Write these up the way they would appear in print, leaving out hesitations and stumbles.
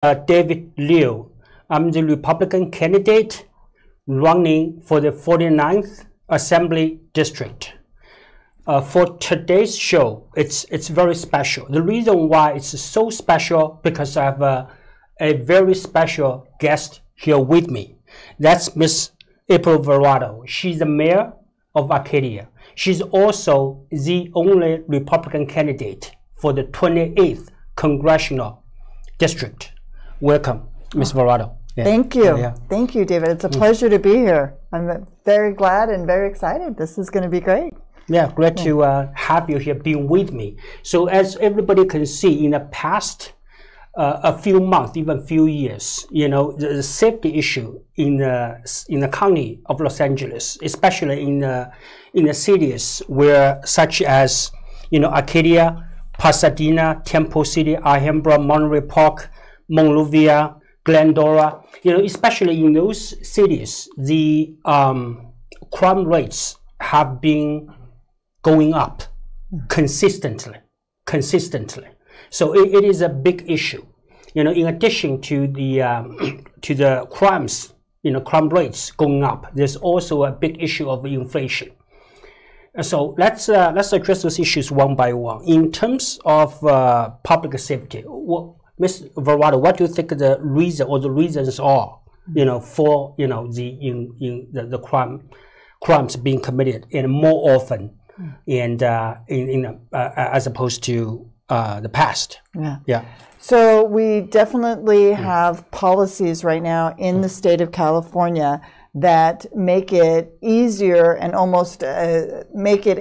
David Liu. I'm the Republican candidate running for the 49th Assembly District. For today's show, it's very special. The reason why it's so special because I have a very special guest here with me. That's Miss April Verlato. She's the mayor of Arcadia. She's also the only Republican candidate for the 28th Congressional District. Welcome, Ms. Verlato. Yeah. Thank you. Thank you, David. It's a pleasure to be here. I'm very glad and very excited. This is going to be great. Yeah, great to have you here being with me. So as everybody can see, in the past a few months, even few years, you know, the safety issue in the county of Los Angeles, especially in the cities where, such as, you know, Arcadia, Pasadena, Temple City, Alhambra, Monterey Park, Monrovia, Glendora, you know, especially in those cities, the crime rates have been going up consistently. So it is a big issue. You know, in addition to the crimes, you know, crime rates going up, there's also a big issue of inflation. So let's address those issues one by one. In terms of public safety, Ms. Verlato, what do you think the reason or the reasons are, you know, for, you know, the crimes being committed and more often, and as opposed to the past? Yeah. So we definitely have policies right now in the state of California that make it easier and almost make it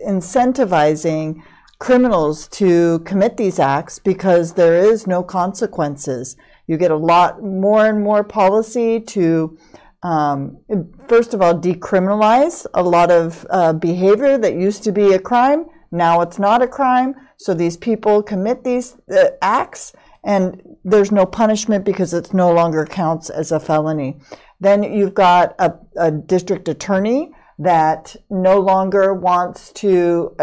incentivizing criminals to commit these acts because there is no consequences. You get a lot more and more policy to, first of all, decriminalize a lot of behavior that used to be a crime. Now it's not a crime. So these people commit these acts and there's no punishment because it no longer counts as a felony. Then you've got a district attorney that no longer wants to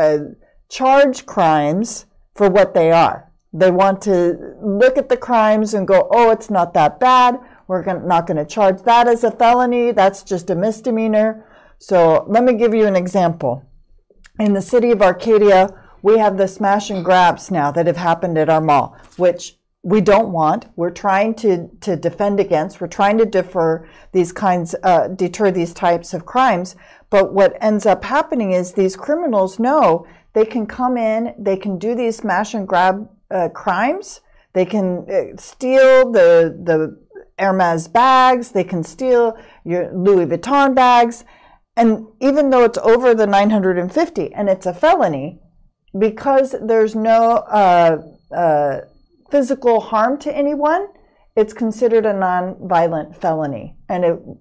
charge crimes for what they are. They want to look at the crimes and go, oh, it's not that bad. We're not going to charge that as a felony. That's just a misdemeanor. So let me give you an example. In the city of Arcadia, we have the smash and grabs now that have happened at our mall, which we don't want. We're trying to defend against. We're trying to deter these types of crimes. But what ends up happening is these criminals know they can come in, they can do these smash and grab crimes. They can steal the Hermes bags. They can steal your Louis Vuitton bags. And even though it's over the 950 and it's a felony, because there's no physical harm to anyone, it's considered a non-violent felony. And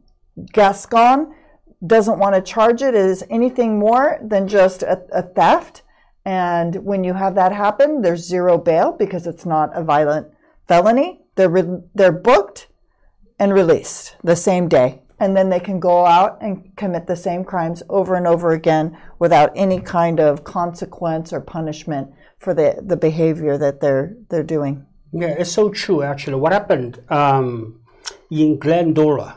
Gascon doesn't want to charge it as anything more than just a theft. And when you have that happen, there's zero bail because it's not a violent felony. They're booked and released the same day. And then they can go out and commit the same crimes over and over again without any kind of consequence or punishment for the behavior that they're doing. Yeah, it's so true, actually. What happened in Glendora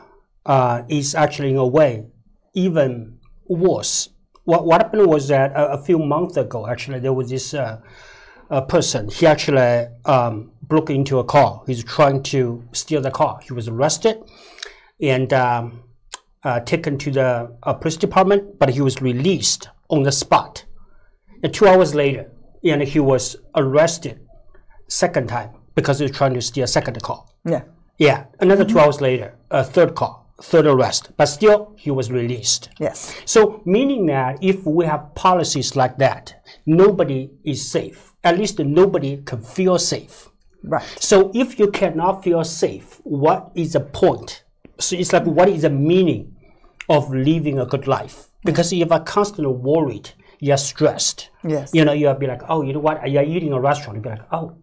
is actually, in a way, even worse. What happened was that a few months ago, actually, there was this person. He actually broke into a car. He's trying to steal the car. He was arrested and taken to the police department, but he was released on the spot. And 2 hours later, and he was arrested second time because he was trying to steal a second car. Yeah. Another 2 hours later, a third arrest, but still he was released. Yes. So meaning that if we have policies like that, nobody is safe. At least nobody can feel safe. Right. So if you cannot feel safe, what is the point? So it's like, what is the meaning of living a good life? Because if you're constantly worried, you're stressed. Yes. You know, you'll be like, oh, you know what? You're eating a restaurant. You'll be like, oh,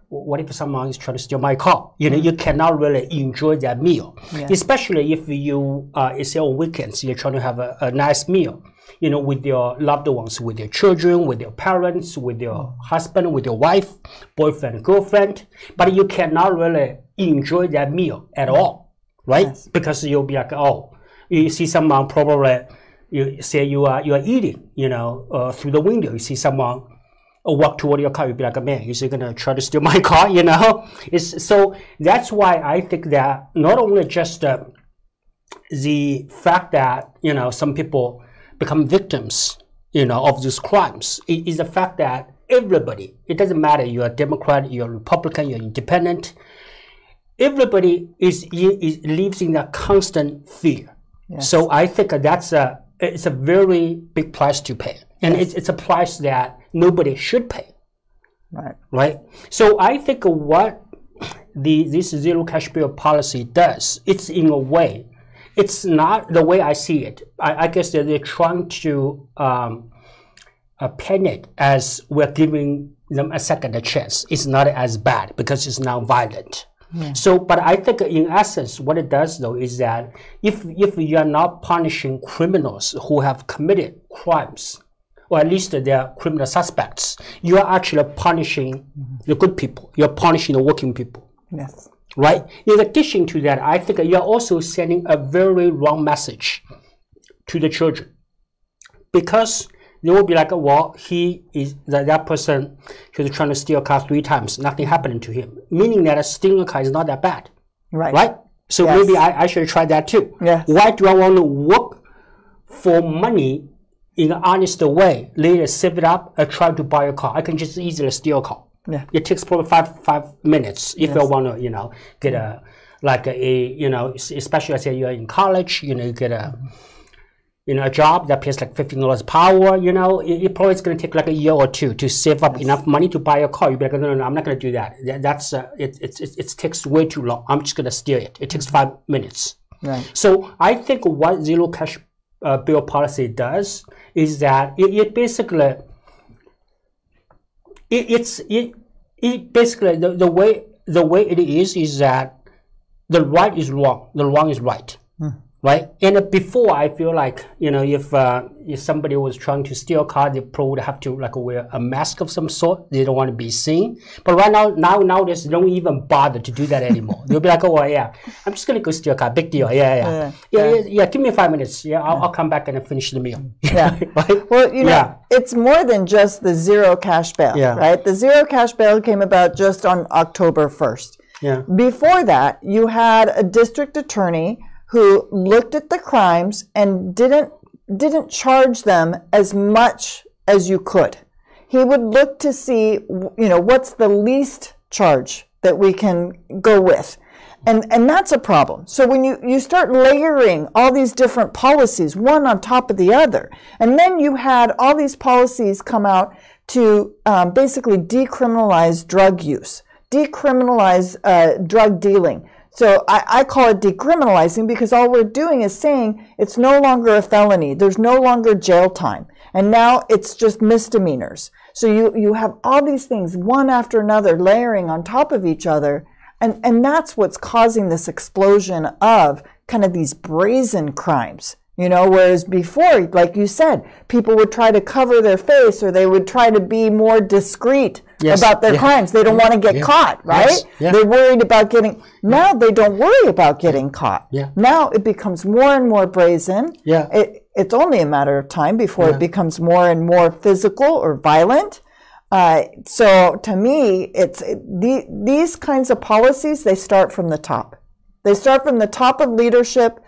what if someone is trying to steal my car? You know, you cannot really enjoy that meal. Yeah. Especially if you, it's on weekends, you're trying to have a nice meal, you know, with your loved ones, with your children, with your parents, with your husband, with your wife, boyfriend, girlfriend. But you cannot really enjoy that meal at all, right? Yes. Because you'll be like, oh, you see someone probably, you say you are eating, through the window. You see someone walk toward your car, you'll be like, man, is he gonna try to steal my car? So that's why I think that not only just the fact that some people become victims, of these crimes, it is the fact that everybody, it doesn't matter, you're a Democrat, you're a Republican, you're independent, everybody lives in a constant fear. Yes. So I think it's a very big price to pay, and yes. it's a price that nobody should pay. Right. So I think what this zero cash bail policy does, it's in a way, it's not the way I see it. I guess that they're trying to paint it as we're giving them a second chance. It's not as bad because it's now violent. Yeah. So, but I think in essence, what it does though is that if you are not punishing criminals who have committed crimes, or at least they're criminal suspects, you are actually punishing the good people. You're punishing the working people. Yes. Right? In addition to that, I think you're also sending a very wrong message to the children, because they will be like, well, that person, he was trying to steal a car 3 times, nothing happening to him, meaning that stealing a car is not that bad. Right? So yes. Maybe I should try that too. Yes. Why do I want to work for money in an honest way, later save it up and try to buy a car? I can just easily steal a car. Yeah. It takes probably five minutes if yes. I want to, get especially I say you're in college, you get a job that pays like $15 per hour, it probably is going to take like a year or 2 to save up yes. enough money to buy a car. You'll be like, no, I'm not going to do that. It takes way too long. I'm just going to steal it. It takes 5 minutes. Right. So I think what zero cash bail policy does is that it basically, it basically the way it is that the right is wrong, the wrong is right. Right? And before, I feel like, if somebody was trying to steal a car, they probably would have to wear a mask of some sort. They don't want to be seen. But right nowadays, they don't even bother to do that anymore. They'll be like, oh, yeah, I'm just going to go steal a car. Big deal. Yeah. Give me 5 minutes. Yeah, I'll come back and finish the meal. Yeah. Right? Well, it's more than just the zero cash bail, right? The zero cash bail came about just on October 1st. Yeah. Before that, you had a district attorney who looked at the crimes and didn't charge them as much as you could. He would look to see, what's the least charge that we can go with. And that's a problem. So when you start layering all these different policies, one on top of the other, and then you had all these policies come out to basically decriminalize drug use, decriminalize drug dealing. So I call it decriminalizing, because all we're doing is saying it's no longer a felony. There's no longer jail time. And now it's just misdemeanors. So you have all these things, one after another, layering on top of each other. And that's what's causing this explosion of kind of these brazen crimes. Whereas before, like you said, people would try to cover their face, or they would try to be more discreet about their crimes. They don't want to get caught, right? Yes. Yeah. They're worried about getting, now they don't worry about getting caught. Yeah. Now it becomes more and more brazen. Yeah. It's only a matter of time before it becomes more and more physical or violent. So to me, these kinds of policies, they start from the top. They start from the top of leadership,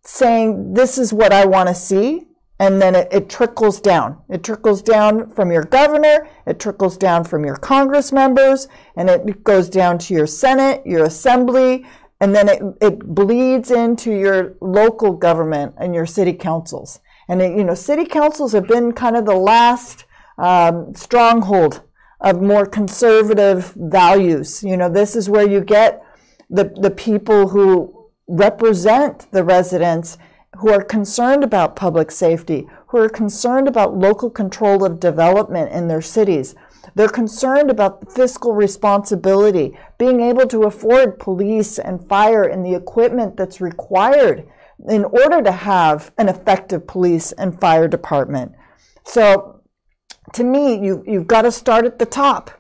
saying, this is what I want to see, and then it trickles down. It trickles down from your governor, it trickles down from your Congress members, and it goes down to your Senate, your Assembly, and then it bleeds into your local government and your city councils. And city councils have been kind of the last stronghold of more conservative values. This is where you get the people who represent the residents, who are concerned about public safety, who are concerned about local control of development in their cities. They're concerned about fiscal responsibility, being able to afford police and fire and the equipment that's required in order to have an effective police and fire department. So to me, you've got to start at the top.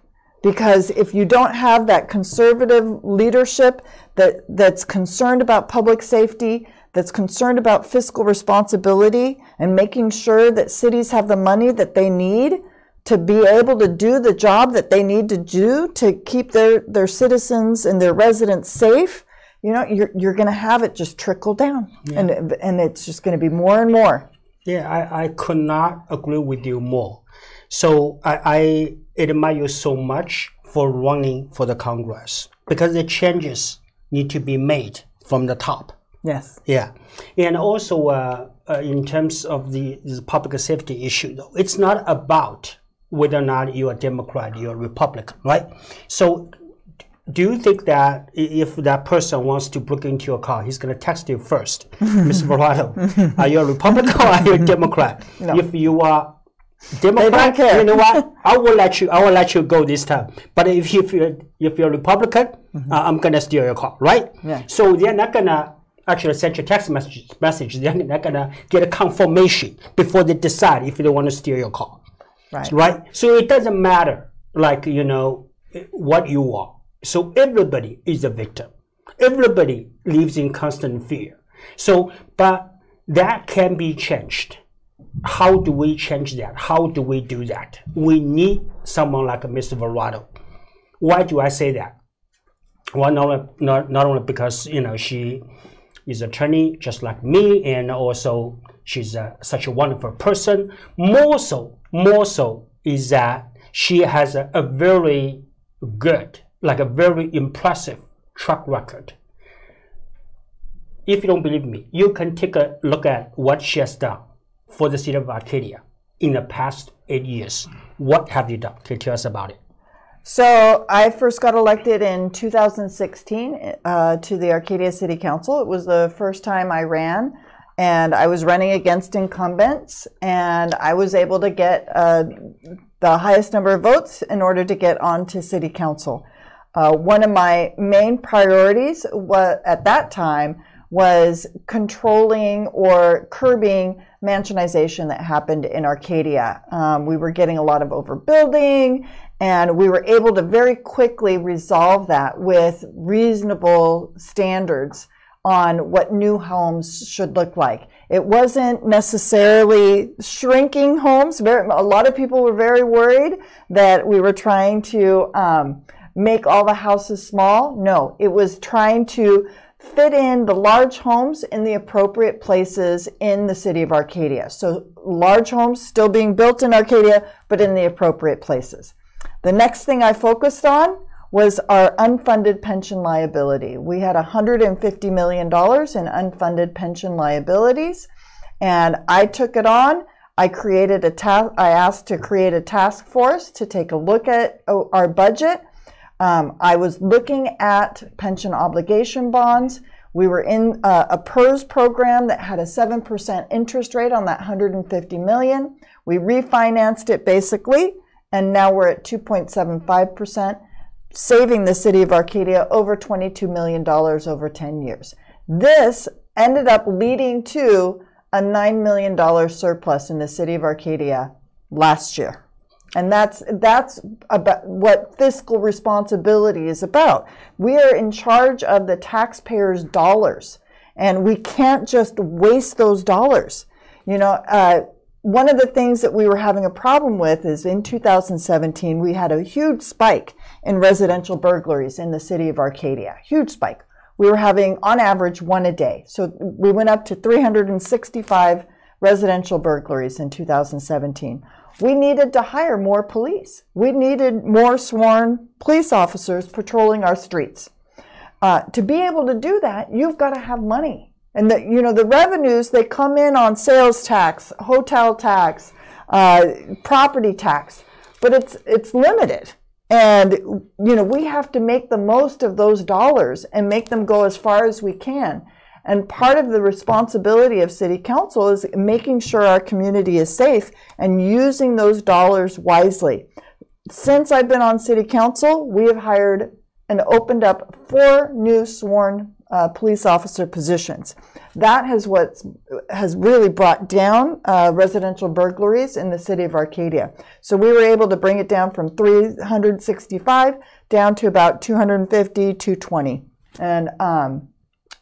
Because if you don't have that conservative leadership that's concerned about public safety, that's concerned about fiscal responsibility and making sure that cities have the money that they need to be able to do the job that they need to do to keep their citizens and their residents safe, you know, you're going to have it just trickle down. Yeah. And it's just going to be more and more. Yeah, I could not agree with you more. So I admire you so much for running for the Congress, because the changes need to be made from the top. Yes. Yeah. And also in terms of the public safety issue, though, it's not about whether or not you're a Democrat, you're a Republican, right? So do you think that if that person wants to break into your car, he's going to text you first, Mr. Verlato, are you a Republican or are you a Democrat? No. If you are Democrat, you know what? I will let you go this time. But if you're a Republican, I'm going to steal your car, right? Yeah. So they're not going to actually send you a text message. They're not going to get a confirmation before they decide if they want to steal your car. Right. So it doesn't matter, like, you know, what you are. So everybody is a victim. Everybody lives in constant fear. So, but that can be changed. How do we change that? How do we do that? We need someone like Mr. Verlato. Why do I say that? Well, not only because, you know, she is an attorney just like me, and also she's such a wonderful person. More so is that she has a very good, like a very impressive track record. If you don't believe me, you can take a look at what she has done for the city of Arcadia in the past 8 years. What have you done? Can you tell us about it? So I first got elected in 2016 to the Arcadia City Council. It was the first time I ran, and I was running against incumbents, and I was able to get the highest number of votes in order to get onto City Council. One of my main priorities at that time was controlling or curbing mansionization that happened in Arcadia. We were getting a lot of overbuilding, and we were able to very quickly resolve that with reasonable standards on what new homes should look like. It wasn't necessarily shrinking homes. A lot of people were very worried that we were trying to make all the houses small. No, it was trying to fit in the large homes in the appropriate places in the city of Arcadia. So large homes still being built in Arcadia, but in the appropriate places. The next thing I focused on was our unfunded pension liability. We had $150 million in unfunded pension liabilities, and I took it on. I asked to create a task force to take a look at our budget. I was looking at pension obligation bonds. We were in a PERS program that had a 7% interest rate on that $150 million. We refinanced it basically, and now we're at 2.75%, saving the city of Arcadia over $22 million over 10 years. This ended up leading to a $9 million surplus in the city of Arcadia last year. And that's about what fiscal responsibility is about. We are in charge of the taxpayers' dollars, and we can't just waste those dollars. You know, one of the things that we were having a problem with is in 2017, we had a huge spike in residential burglaries in the city of Arcadia. Huge spike. We were having, on average, one a day. So we went up to 365 residential burglaries in 2017. We needed to hire more police. We needed more sworn police officers patrolling our streets. To be able to do that, you've got to have money. And the revenues, they come in on sales tax, hotel tax, property tax, but it's limited. And we have to make the most of those dollars and make them go as far as we can. And part of the responsibility of City Council is making sure our community is safe and using those dollars wisely. Since I've been on City Council, we have hired and opened up 4 new sworn police officer positions. That has really brought down residential burglaries in the city of Arcadia. So we were able to bring it down from 365 down to about 250, 220. And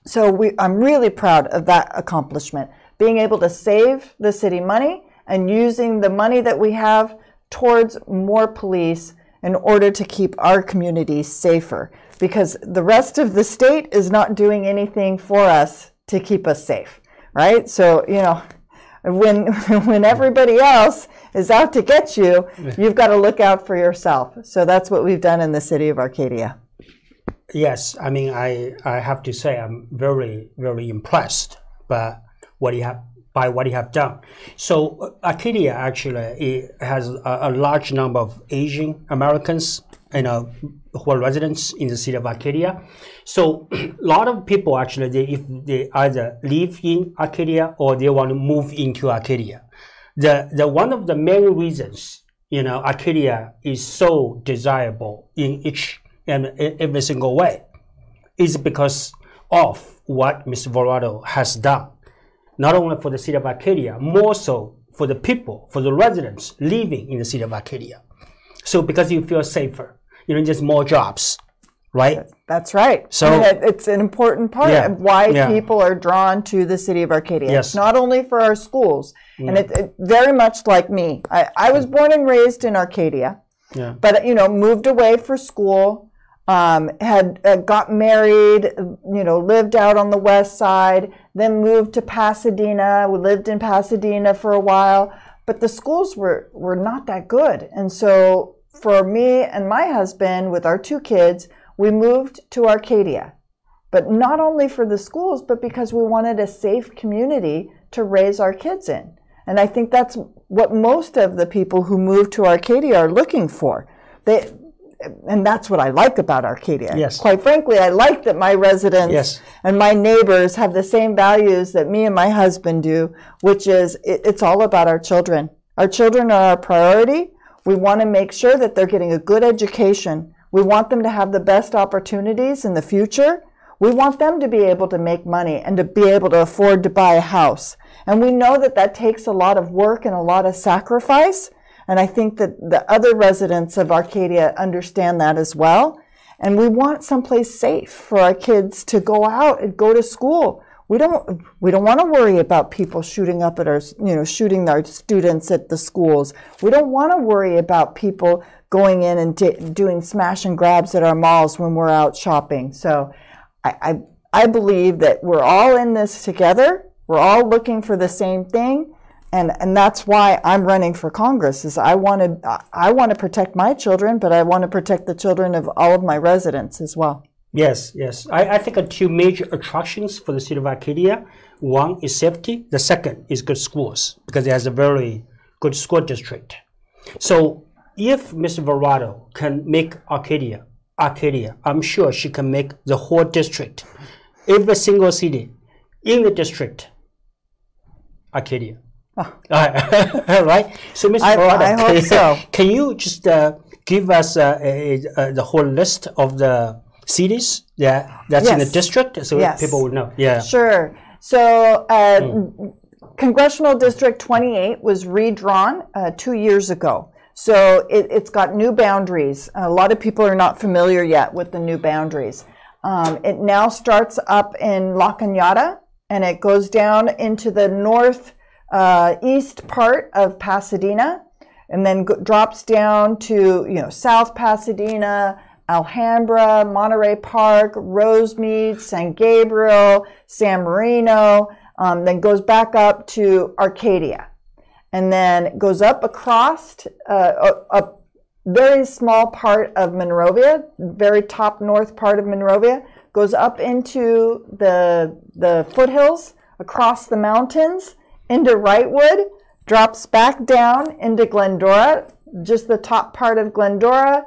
so I'm really proud of that accomplishment, being able to save the city money and using the money that we have towards more police in order to keep our communities safer, because the rest of the state is not doing anything for us to keep us safe, right? So, you know, when everybody else is out to get you, you've got to look out for yourself. So that's what we've done in the city of Arcadia. Yes, I mean, I have to say I'm very, very impressed by what you have done. So Arcadia actually it has a large number of Asian Americans, you know, who are residents in the city of Arcadia. So a lot of people actually, if they either live in Arcadia or they want to move into Arcadia, the one of the main reasons, you know, Arcadia is so desirable in each and every single way is because of what Mr. Verlato has done. Not only for the city of Arcadia, more so for the people, for the residents living in the city of Arcadia. So because you feel safer, you know, just more jobs, right? That's right. So I mean, it's an important part of why people are drawn to the city of Arcadia. Yes. It's not only for our schools, and it very much like me. I was born and raised in Arcadia, but, you know, moved away for school. Had got married, you know, lived out on the west side, then moved to Pasadena. We lived in Pasadena for a while, but the schools were not that good. And so for me and my husband, with our 2 kids, we moved to Arcadia. But not only for the schools, but because we wanted a safe community to raise our kids in. And I think that's what most of the people who move to Arcadia are looking for. And that's what I like about Arcadia. Yes. Quite frankly, I like that my residents and my neighbors have the same values that me and my husband do, which is it's all about our children. Our children are our priority. We want to make sure that they're getting a good education. We want them to have the best opportunities in the future. We want them to be able to make money and to be able to afford to buy a house. And we know that that takes a lot of work and a lot of sacrifice. And I think that the other residents of Arcadia understand that as well. And we want someplace safe for our kids to go out and go to school. We don't want to worry about people shooting up at our, you know, shooting our students at the schools. We don't want to worry about people going in and doing smash and grabs at our malls when we're out shopping. So I believe that we're all in this together. We're all looking for the same thing. And that's why I'm running for Congress, is I want to protect my children, but I want to protect the children of all of my residents as well. Yes, yes. I think 2 major attractions for the city of Arcadia. One is safety. The second is good schools, because it has a very good school district. So if Mr. Verlato can make Arcadia, I'm sure she can make the whole district, every single city in the district, Arcadia. Oh. Right. So, Mr. Verlato, I hope so. Can you just give us the whole list of the cities that's in the district, so people would know? Yeah. Sure. So, Congressional District 28 was redrawn 2 years ago. So it's got new boundaries. A lot of people are not familiar yet with the new boundaries. It now starts up in La Cañada, and it goes down into the northeast part of Pasadena, and then drops down to, you know, South Pasadena, Alhambra, Monterey Park, Rosemead, San Gabriel, San Marino, then goes back up to Arcadia, and then goes up across a very small part of Monrovia, very top north part of Monrovia, goes up into the foothills, across the mountains, into Wrightwood, drops back down into Glendora, just the top part of Glendora,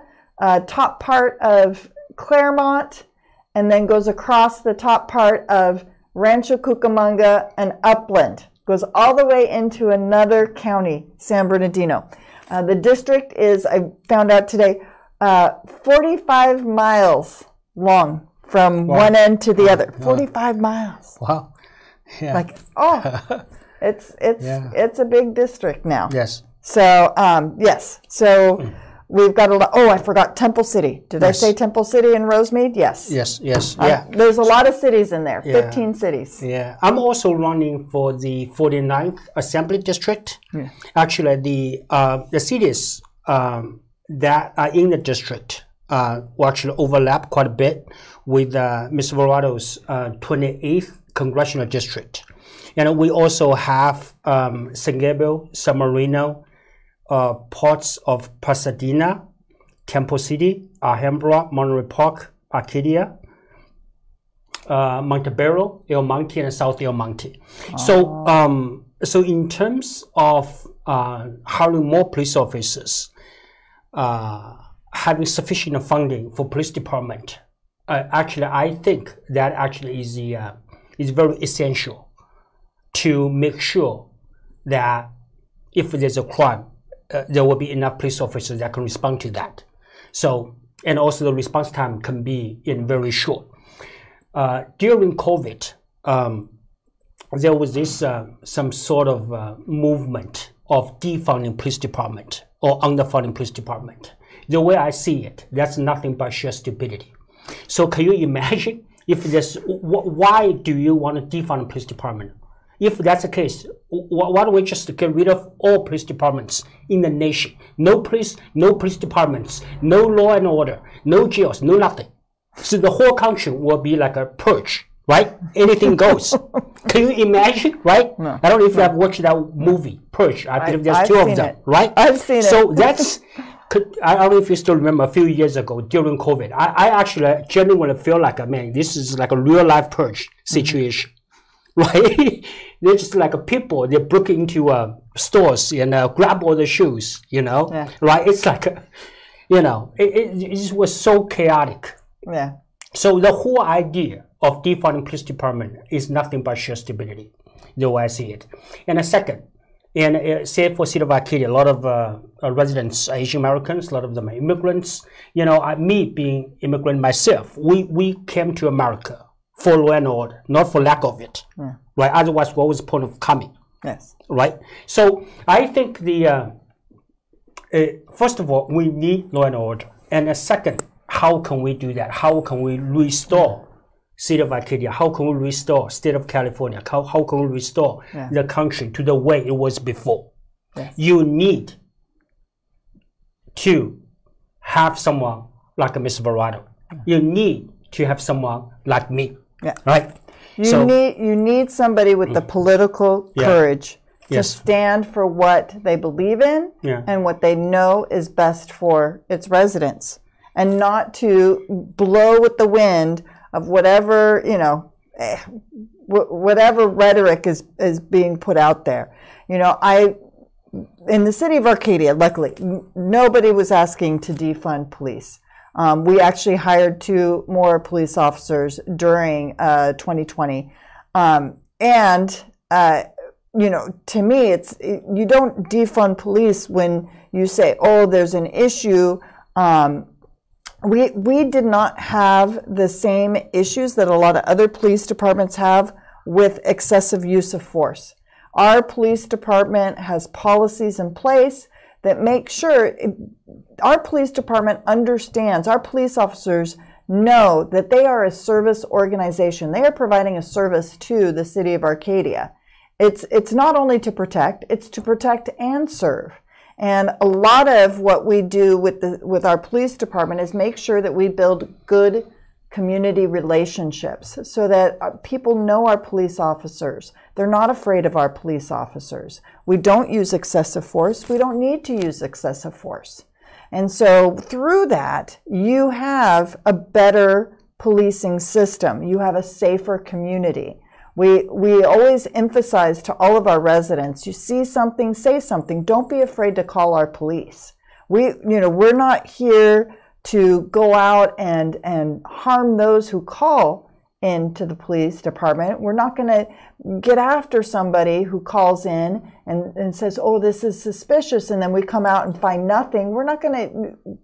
top part of Claremont, and then goes across the top part of Rancho Cucamonga and Upland. Goes all the way into another county, San Bernardino. The district is, I found out today, 45 miles long. from one end to the other. 45 miles. Wow. Yeah. Like, oh, it's a big district now. Yes. So, yes. So we've got a lot. Oh, I forgot Temple City. Did I say Temple City and Rosemead? Yes. Yes, yes, yeah. There's a lot of cities in there, 15 cities. Yeah. I'm also running for the 49th Assembly District. Yeah. Actually, the cities that are in the district will actually overlap quite a bit with Ms. Verlato's 28th Congressional District. And we also have San Gabriel, San Marino, parts of Pasadena, Temple City, Alhambra, Monterey Park, Arcadia, Montebello, El Monte, and South El Monte. So, so in terms of hiring more police officers, having sufficient funding for police department, actually, I think that actually is very essential to make sure that if there's a crime, there will be enough police officers that can respond to that. So, and also the response time can be very short. During COVID, there was this some sort of movement of defunding police department or underfunding police department. The way I see it, that's nothing but sheer stupidity. So can you imagine if there's, why do you want to defund the police department? If that's the case, why don't we just get rid of all police departments in the nation? No police departments, no law and order, no jails, no nothing. So the whole country will be like a purge, right? Anything goes. Can you imagine, right? No. I don't know if you have watched that movie, Purge. I believe there's two of them, right? I've seen it. So that's, I don't know if you still remember a few years ago during COVID, I actually genuinely feel like, man, this is like a real life purge situation, right? They're just like people, they broke into stores and grab all the shoes, right? It's like, it just was so chaotic. Yeah. So the whole idea of defunding police department is nothing but sheer stupidity, the way I see it. And a second, and say for City of Arcadia, a lot of residents are Asian Americans, a lot of them are immigrants. Me being immigrant myself, we came to America for law and order, not for lack of it. Yeah. Right? Otherwise, what was the point of coming? Yes. Right? So I think first of all, we need law and order. And second, how can we do that? How can we restore City of Arcadia? How can we restore State of California? How can we restore the country to the way it was before? Yes. You need to have someone like Ms. Verlato. You need to have someone like me. Yeah. Right? You need somebody with the political courage to stand for what they believe in and what they know is best for its residents, and not to blow with the wind of whatever, whatever rhetoric is being put out there. In the city of Arcadia, luckily, nobody was asking to defund police. We actually hired 2 more police officers during 2020. To me, you don't defund police when you say, oh, there's an issue. We did not have the same issues that a lot of other police departments have with excessive use of force. Our police department has policies in place that make sure our police department understands, our police officers know that they are a service organization. They are providing a service to the city of Arcadia. It's not only to protect, it's to protect and serve. And a lot of what we do with our police department is make sure that we build good community relationships so that people know our police officers. They're not afraid of our police officers. We don't use excessive force. We don't need to use excessive force. And so through that, you have a better policing system. You have a safer community. We always emphasize to all of our residents, you see something, say something. Don't be afraid to call our police. We're not here to go out and harm those who call into the police department. We're not going to get after somebody who calls in and says, oh, this is suspicious, and then we come out and find nothing. We're not going to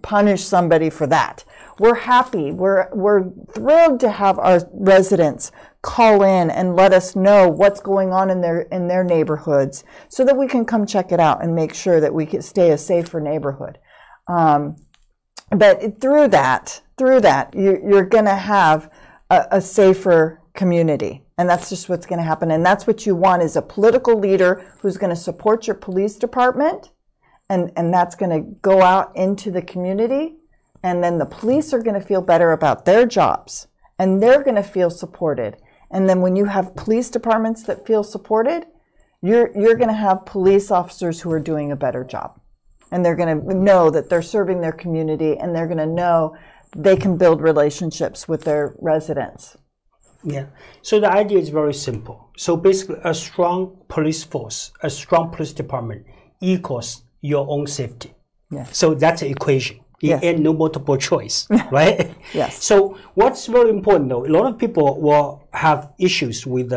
punish somebody for that. We're happy. We're thrilled to have our residents call in and let us know what's going on in their neighborhoods so that we can come check it out and make sure that we can stay a safer neighborhood. But through that, you're going to have a safer community. And that's just what's going to happen. And that's what you want, is a political leader who's going to support your police department. And that's going to go out into the community. And then the police are going to feel better about their jobs. And they're going to feel supported. And then when you have police departments that feel supported, you're going to have police officers who are doing a better job. And they're going to know that they're serving their community, and they're going to know they can build relationships with their residents. Yeah. So the idea is very simple. So basically, a strong police force, a strong police department equals your own safety. Yeah. So that's the equation. Yes. And no multiple choice, right? Yes. So what's very important, though, a lot of people will have issues with,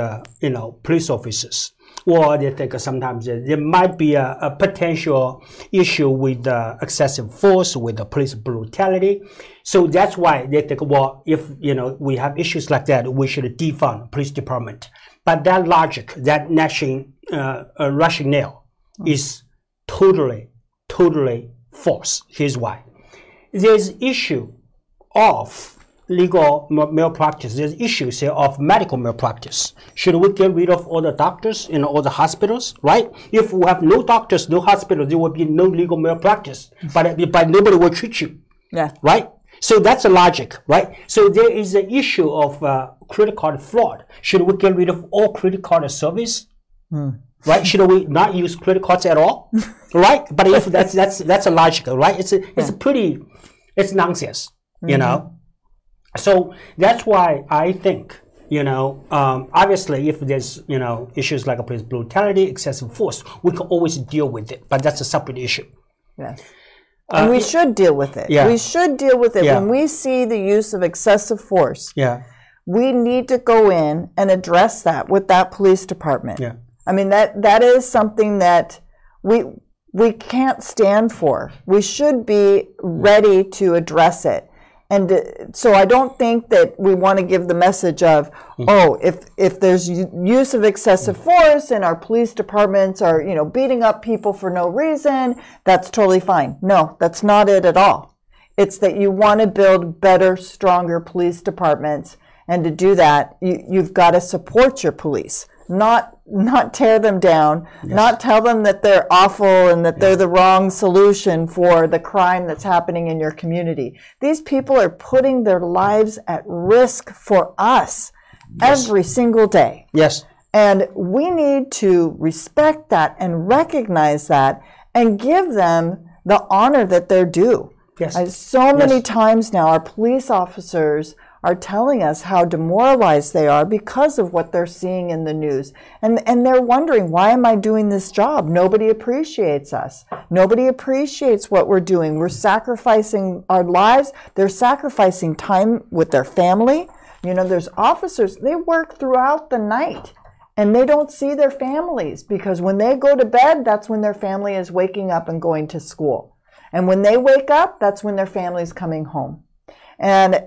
police officers. Or they think sometimes there might be a potential issue with excessive force, with the police brutality. So that's why they think, well, if we have issues like that, we should defund police department. But that logic, that rationale, is totally false. Here's why: there's issue of legal malpractice. There's issues here of medical malpractice. Should we get rid of all the doctors in all the hospitals, right? If we have no doctors, no hospitals, there will be no legal malpractice, but nobody will treat you, right? So that's the logic, right? So there is an issue of credit card fraud. Should we get rid of all credit card service, right? Should we not use credit cards at all, right? But if that's a logical, right? It's nonsense, So that's why I think, obviously if there's, issues like police brutality, excessive force, we can always deal with it, but that's a separate issue. Yes. And we should deal with it. Yeah. We should deal with it. Yeah. When we see the use of excessive force, yeah, we need to go in and address that with that police department. Yeah. I mean, that is something that we can't stand for. We should be ready to address it. And so I don't think that we want to give the message of, if there's use of excessive force and our police departments are, beating up people for no reason, that's totally fine. No, that's not it at all. It's that you want to build better, stronger police departments. And to do that, you've got to support your police, not tear them down, not tell them that they're awful and that they're the wrong solution for the crime that's happening in your community. These people are putting their lives at risk for us every single day. Yes. And we need to respect that and recognize that and give them the honor that they're due. Yes. So many times now, our police officers are telling us how demoralized they are because of what they're seeing in the news. And they're wondering, why am I doing this job? Nobody appreciates us. Nobody appreciates what we're doing. We're sacrificing our lives. They're sacrificing time with their family. There's officers, they work throughout the night and they don't see their families, because when they go to bed, that's when their family is waking up and going to school. And when they wake up, that's when their family's coming home. And,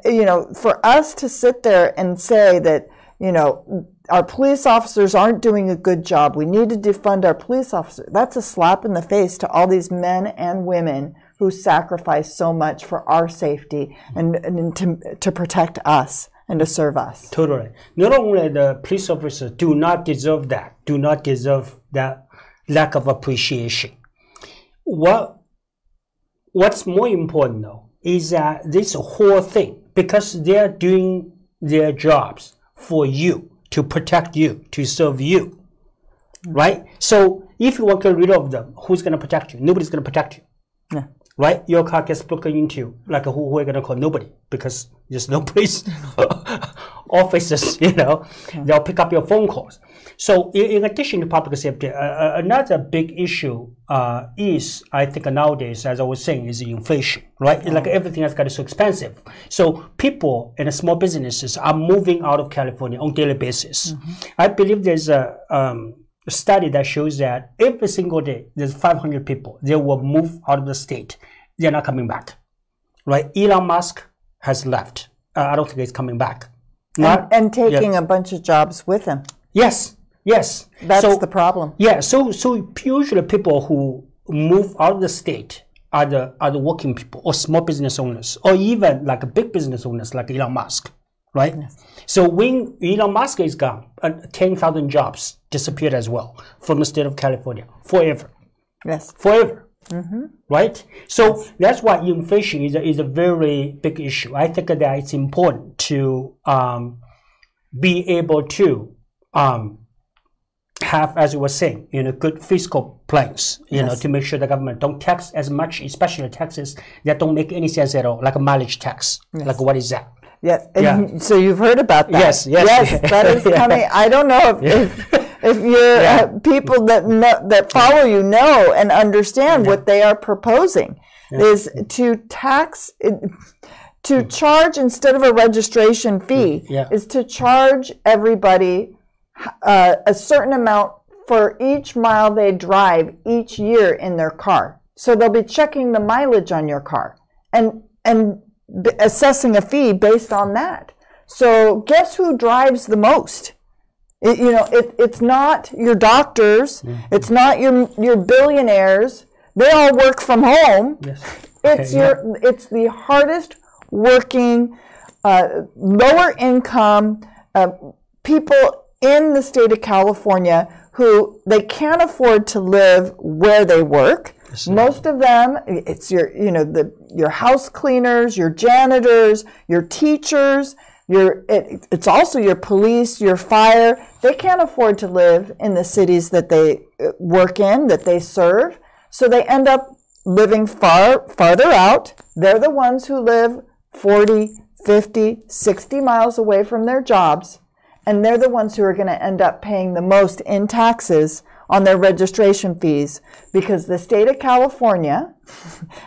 for us to sit there and say that, our police officers aren't doing a good job, we need to defund our police officers, that's a slap in the face to all these men and women who sacrifice so much for our safety and to protect us and to serve us. Totally. Not only the police officers do not deserve that lack of appreciation. What's more important, though, is that this whole thing, because they're doing their jobs for you, to protect you, to serve you, right? So if you want to get rid of them, who's going to protect you? Nobody's going to protect you, right? Your car gets broken into, like who are going to call? Nobody, because there's no police officers, they'll pick up your phone calls. So in addition to public safety, another big issue is, I think nowadays, as I was saying, is inflation, right? Like everything has gotten so expensive. So people and small businesses are moving out of California on a daily basis. I believe there's a study that shows that every single day, there's 500 people. They will move out of the state they're not coming back, right? Elon Musk has left. I don't think he's coming back. And taking a bunch of jobs with him. Yes. That's the problem. Yeah. So usually people who move out of the state are the working people or small business owners or even like big business owners like Elon Musk, right? Yes. So when Elon Musk is gone, 10,000 jobs disappeared as well from the state of California forever. Yes. Forever. Right? So that's why inflation is a very big issue. I think that it's important to be able to have, as you were saying, good fiscal plans, to make sure the government don't tax as much, especially taxes that don't make any sense at all, like a mileage tax. Yes. Like what is that? Yes. So you've heard about that. Yes. That is coming. I don't know if you're people that follow you know and understand what they are proposing is to tax. To charge instead of a registration fee is to charge everybody a certain amount for each mile they drive each year in their car. So they'll be checking the mileage on your car and assessing a fee based on that. So guess who drives the most? It's not your doctors. It's not your billionaires. They all work from home. Yes. It's the hardest working, lower income people in the state of California who they can't afford to live where they work. Yes. Most of them, it's your house cleaners, your janitors, your teachers, it's also your police, your fire. They can't afford to live in the cities that they work in, that they serve. So they end up living farther out. They're the ones who live 40, 50, 60 miles away from their jobs. And they're the ones who are going to end up paying the most in taxes on their registration fees, because the state of California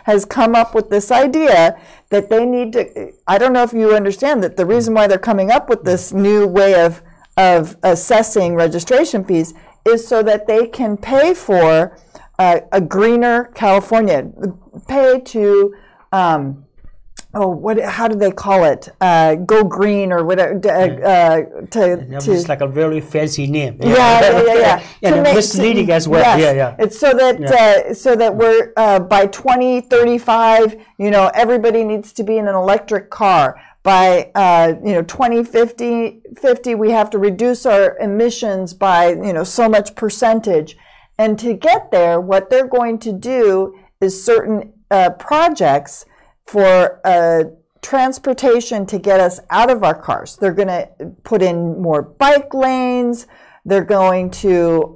has come up with this idea that they need to, I don't know if you understand that the reason why they're coming up with this new way of assessing registration fees is so that they can pay for a greener California, pay to how do they call it? Go green or whatever. It's like a very fancy name. Yeah. And misleading as well. Yes. It's so that we're by 2035, everybody needs to be in an electric car. By 2050, we have to reduce our emissions by so much percentage. And to get there, what they're going to do is certain projects for transportation to get us out of our cars. They're going to put in more bike lanes. They're going to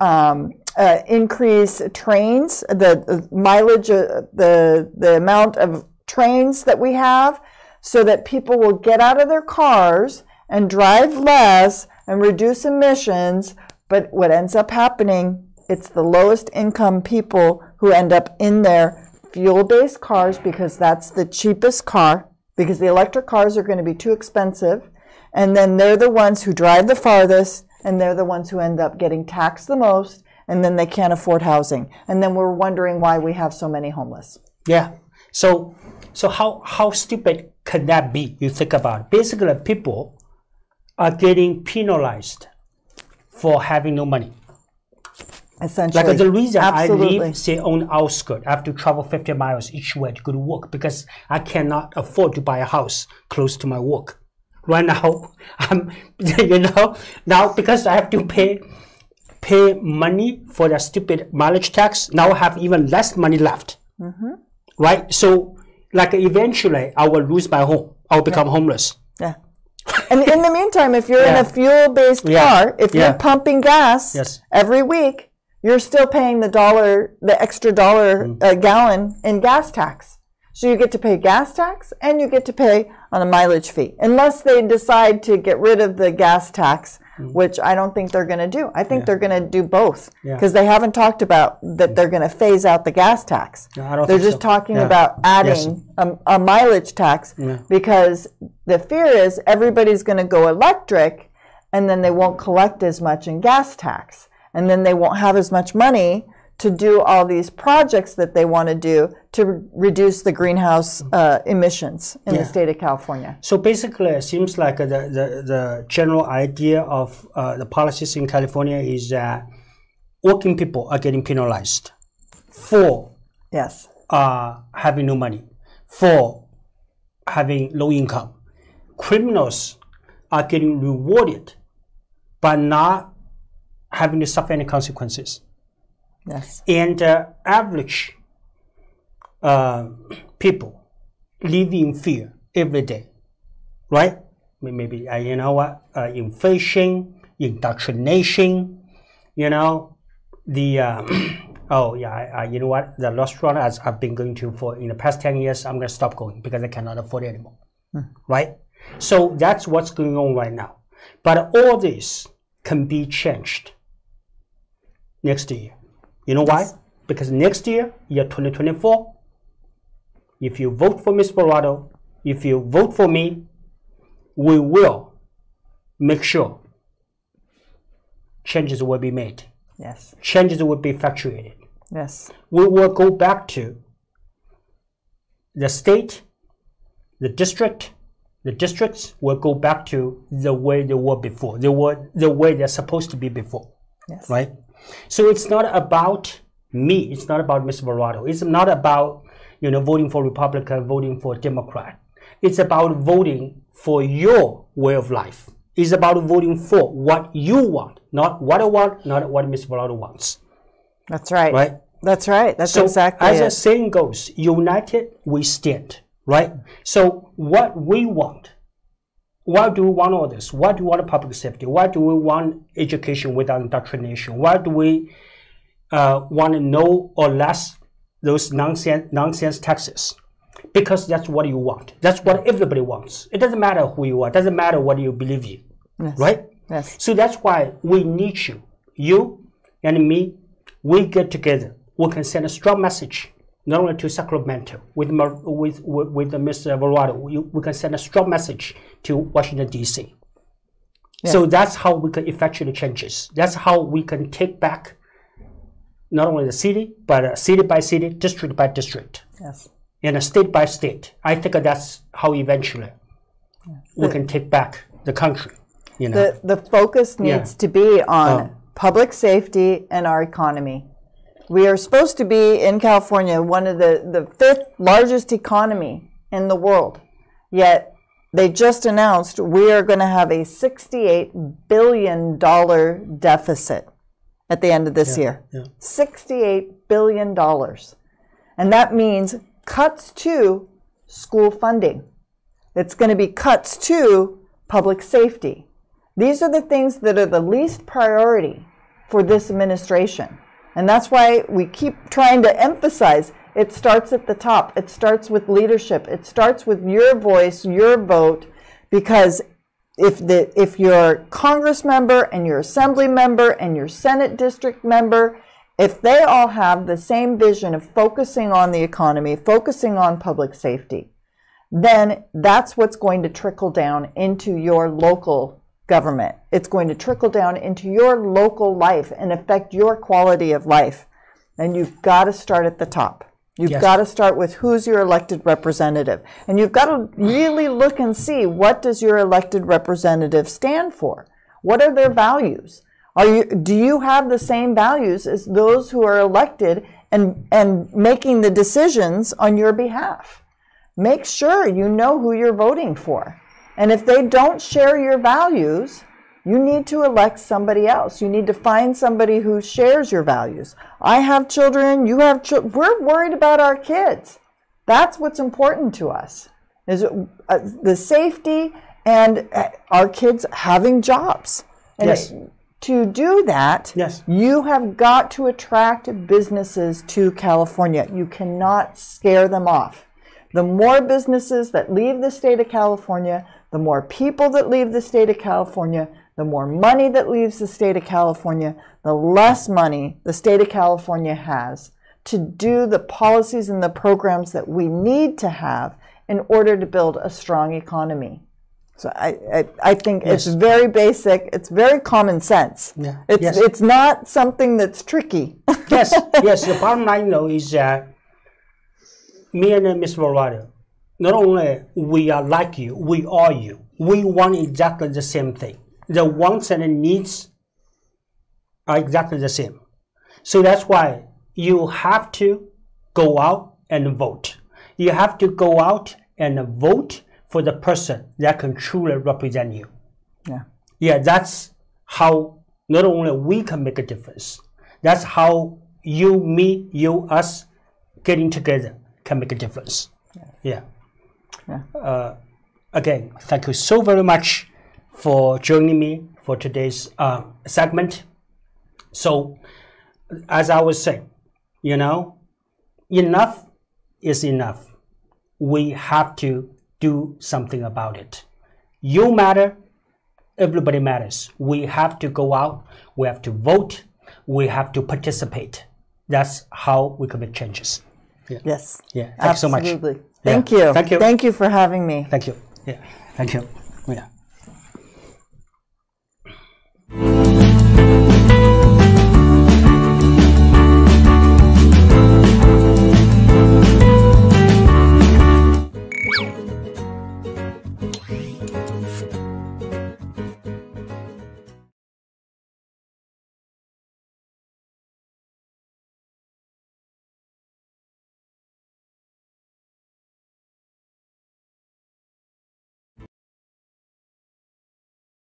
increase trains, the mileage, the amount of trains that we have, so that people will get out of their cars and drive less and reduce emissions. But what ends up happening, it's the lowest income people who end up in their fuel-based cars, because that's the cheapest car, because the electric cars are going to be too expensive. And then they're the ones who drive the farthest, and they're the ones who end up getting taxed the most, and then they can't afford housing. And then we're wondering why we have so many homeless. Yeah. So how stupid can that be? You think about it. Basically, people are getting penalized for having no money. Essentially. Like the reason Absolutely. I live, say, on the outskirts, I have to travel 50 miles each way to go to work because I cannot afford to buy a house close to my work. Right now, now because I have to pay money for the stupid mileage tax, now I have even less money left. Right? So, like eventually, I will lose my home. I will become homeless. Yeah. And in the meantime, if you're in a fuel-based car, if you're pumping gas every week, you're still paying the extra $1 a gallon in gas tax. So you get to pay gas tax and you get to pay on a mileage fee, unless they decide to get rid of the gas tax, which I don't think they're going to do. I think they're going to do both, because they haven't talked about that they're going to phase out the gas tax. They're just talking about adding a mileage tax, because the fear is everybody's going to go electric, and then they won't collect as much in gas tax. And then they won't have as much money to do all these projects that they want to do to reduce the greenhouse emissions in the state of California. So basically, it seems like the general idea of the policies in California is that working people are getting penalized for having no money, for having low income. Criminals are getting rewarded by not having to suffer any consequences. Yes. And average people live in fear every day, right? Maybe, you know what, inflation, indoctrination, you know, the, oh yeah, you know what, the restaurant I've been going to for in the past 10 years, I'm going to stop going because I cannot afford it anymore, right? So that's what's going on right now. But all this can be changed next year. You know why? Because next year, year 2024, if you vote for Ms. Verlato, if you vote for me, we will make sure changes will be made. Yes. Changes will be effectuated. Yes. We will go back to the state, the district. The districts will go back to the way they were before. They were the way they're supposed to be before. Yes. Right? So it's not about me. It's not about Mr. Verlato. It's not about, you know, voting for Republican, voting for Democrat. It's about voting for your way of life. It's about voting for what you want, not what I want, not what Mr. Verlato wants. That's right. Right? That's right. That's exactly as it. the saying goes, united we stand. Right? So what we want, why do we want all this? Why do we want public safety? Why do we want education without indoctrination? Why do we want to know or less those nonsense taxes? Because that's what you want. That's what everybody wants. It doesn't matter who you are. It doesn't matter what you believe in. Yes. Right? Yes. So that's why we need you. You and me, we get together. We can send a strong message, not only to Sacramento, with Mr. Verlato, we can send a strong message to Washington, D.C. Yes. So that's how we can effectuate the changes. That's how we can take back not only the city, but city by city, district by district, yes, and state by state. I think that's how eventually we can take back the country. You know, the focus needs to be on public safety and our economy. We are supposed to be, in California, one of the 5th largest economy in the world. Yet they just announced we are going to have a $68 billion deficit at the end of this year. Yeah. $68 billion. And that means cuts to school funding. It's going to be cuts to public safety. These are the things that are the least priority for this administration. And that's why we keep trying to emphasize it starts at the top. It starts with leadership. It starts with your voice, your vote, because if your Congress member and your Assembly member and your Senate district member, if they all have the same vision of focusing on the economy, focusing on public safety, then that's what's going to trickle down into your local government. It's going to trickle down into your local life and affect your quality of life. And you've got to start at the top. You've got to start with who's your elected representative. And you've got to really look and see, what does your elected representative stand for? What are their values? Do you have the same values as those who are elected and making the decisions on your behalf? Make sure you know who you're voting for. And if they don't share your values, you need to elect somebody else. You need to find somebody who shares your values. I have children, you have children. We're worried about our kids. That's what's important to us, is the safety and our kids having jobs. And to do that, you have got to attract businesses to California. You cannot scare them off. The more businesses that leave the state of California, the more people that leave the state of California, the more money that leaves the state of California, the less money the state of California has to do the policies and the programs that we need to have in order to build a strong economy. So I think it's very basic. It's very common sense. Yeah. It's not something that's tricky. Yes. The bottom line, though, is that me and Ms. Verlato, not only we are like you, we are you. We want exactly the same thing. The wants and the needs are exactly the same. So that's why you have to go out and vote. You have to go out and vote for the person that can truly represent you. Yeah, that's how not only we can make a difference. That's how you, me, you, us getting together can make a difference. Yeah. Again, thank you so very much for joining me for today's segment. So, as I was saying, enough is enough. We have to do something about it. You matter, everybody matters. We have to go out, we have to vote, we have to participate. That's how we can make changes. Yes. Thanks so much. Absolutely. Thank you. Thank you. Thank you for having me. Thank you. Thank you.